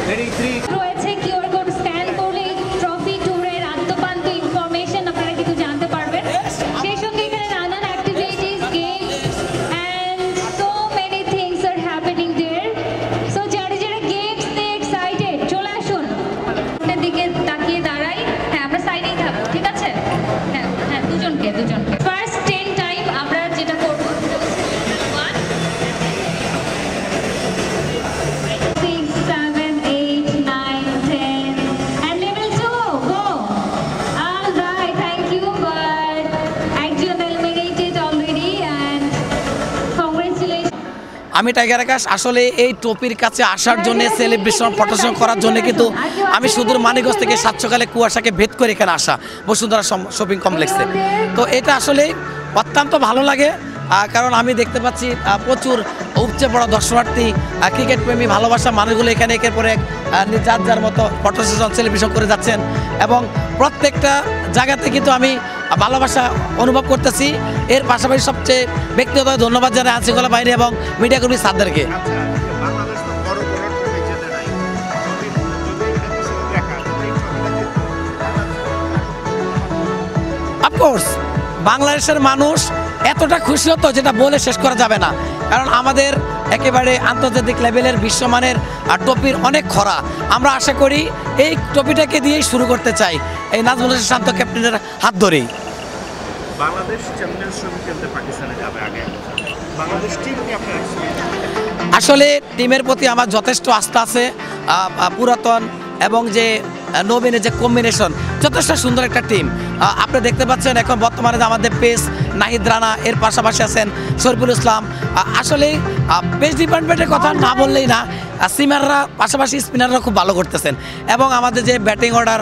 রয়েছে QR code scan করলে trophy ট্যুরের আদ্যপান্ত ইনফরমেশন আপনারা কিন্তু জানতে পারবেন। সেই সঙ্গে এখানে নানান activities, games and so many things are happening there. So যারা যারা গেমস নিয়ে এক্সাইটেড চলে আসুন। এর দিকে তাকিয়ে দাঁড়াই। হ্যাঁ, আমরা সাইডেই থাকবো, ঠিক আছে? হ্যাঁ হ্যাঁ, দুজনকে। ফার্স্ট 10 টাইম আমরা যেটা করব 1 6 7 8 9 10 and level 2 go. All right, thank you, but একজন eliminated already and congratulations. আমি টাইগার আকাশ আসলে এই টপির কাছে আসার জন্য সেলিব্রেশন ফটোশন করার জন্য কিন্তু আমি সুদূর মানিকগঞ্জ থেকে 7 সকালে কুয়াশাকে ভেদ করে এখানে আসা বসুন্ধরা শপিং কমপ্লেক্সে। তো এটা আসলে অত্যন্ত ভালো লাগে, কারণ আমি দেখতে পাচ্ছি প্রচুর উপচে পড়া দর্শনার্থী, ক্রিকেট প্রেমী ভালোবাসা মানুষগুলো এখানে একের পর এক যার যার মতো ফটো সেশন সেলিব্রেশন করে যাচ্ছেন এবং প্রত্যেকটা জায়গাতে কিন্তু আমি ভালোবাসা অনুভব করতেছি। এর পাশাপাশি সবচেয়ে ব্যক্তিগত ধন্যবাদ জানাই আইনশৃঙ্খলা বাহিনী এবং মিডিয়া কর্মী স্যারদেরকে। অফকোর্স বাংলাদেশের মানুষ এতটা খুশি হতো যেটা বলে শেষ করা যাবে না, কারণ আমাদের একেবারে আন্তর্জাতিক লেভেলের বিশ্বমানের টপির অনেক খরা। আমরা আশা করি এই টপিটাকে দিয়েই শুরু করতে চাই, এই নাজমুল হোসেন শান্ত ক্যাপ্টেনের হাত ধরেই। বাংলাদেশ চ্যাম্পিয়ন্স ট্রফি খেলতে পাকিস্তানে যাবে আগে। বাংলাদেশ টিম কি আপনার আসলে টিমের প্রতি আমার যথেষ্ট আস্থা আছে। পুরাতন এবং যে নবীনের যে কম্বিনেশন, যথেষ্ট সুন্দর একটা টিম। আপনি দেখতে পাচ্ছেন এখন বর্তমানে আমাদের পেস নাহিদ রানা, এর পাশাপাশি আছেন শরীফুল ইসলাম। আসলে পেস ডিপার্টমেন্টের কথা না বললেই না, সিমাররা পাশাপাশি স্পিনাররা খুব ভালো করতেছেন এবং আমাদের যে batting order,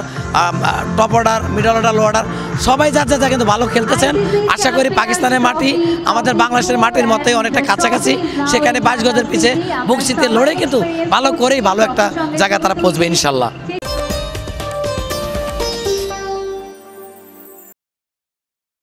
top order, middle order, লো অর্ডার সবাই যার যা কিন্তু ভালো খেলতেছেন। আশা করি পাকিস্তানের মাটি আমাদের বাংলাদেশের মাটির মতোই অনেকটা কাছাকাছি, সেখানে 22 গজের পিছে বুক শীতে লড়ে কিন্তু ভালো করেই ভালো একটা জায়গা তারা পৌঁছবে ইনশাল্লাহ।